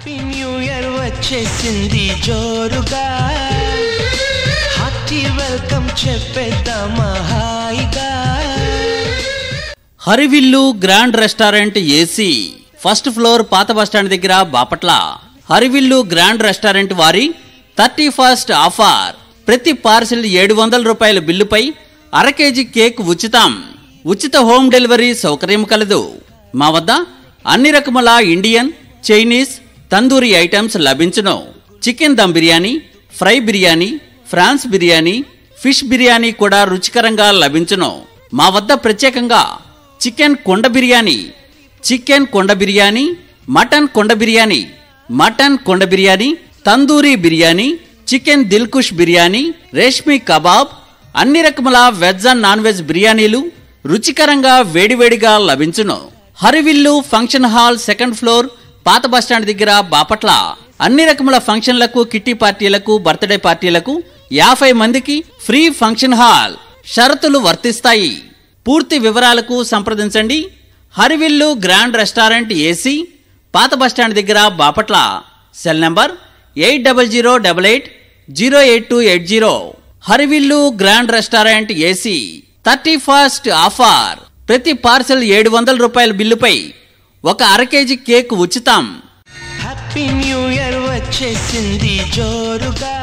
Happy new year వచ్చేసింది జోరుగా, hearty welcome చెప్పేద్దామా హాయిగా. హరివిల్లు grand restaurant AC, first floor, పాత బస్టాండ్ దగ్గర, బాపట్ల. హరివిల్లు గ్రాండ్ రెస్టారెంట్ వారి 31st ఆఫర్. ప్రతి పార్సిల్ 700 రూపాయల బిల్లుపై అర కేజీ కేక్ ఉచితం. ఉచిత హోమ్ డెలివరీ సౌకర్యం కలదు. మా వద్ద అన్ని రకముల ఇండియన్, చైనీస్, తందూరి ఐటమ్స్ లభించును. Chicken dum biryani, fry biryani, prawns biryani, fish biryani కూడా రుచికరంగా లభించును. మా వద్ద ప్రత్యేకంగా చికెన్ కొండ బిర్యానీ, మటన్ కొండ బిర్యానీ, తందూరి బిర్యానీ, చికెన్ దిల్కుష్ బిర్యానీ, రేష్మి కబాబ్, అన్ని రకముల వెజ్ అండ్ నాన్ వెజ్ బిర్యానీలు రుచికరంగా వేడివేడిగా లభించును. హరివిల్లు ఫంక్షన్ హాల్, 2nd ఫ్లోర్, పాత బస్టాండ్ దగ్గర, బాపట్ల. అన్ని రకముల ఫంక్షన్లకు, కిట్టి పార్టీలకు, బర్త్డే పార్టీలకు 50 మందికి ఫ్రీ ఫంక్షన్ హాల్. షరతులు వర్తిస్తాయి. పూర్తి వివరాలకు సంప్రదించండి. హరివిల్లు గ్రాండ్ రెస్టారెంట్ ఏసీ, పాత బస్టాండ్ దగ్గర, Bapatla. Cell number 8088088280. Harivillu grand restaurant AC 31st offer. ప్రతి పార్సెల్ 700 రూపాయల బిల్లుపై ఒక అర కేజీ కేక్ ఉచితం. హ్యాపీ న్యూ ఇయర్ వచ్చేసింది జోరుగా.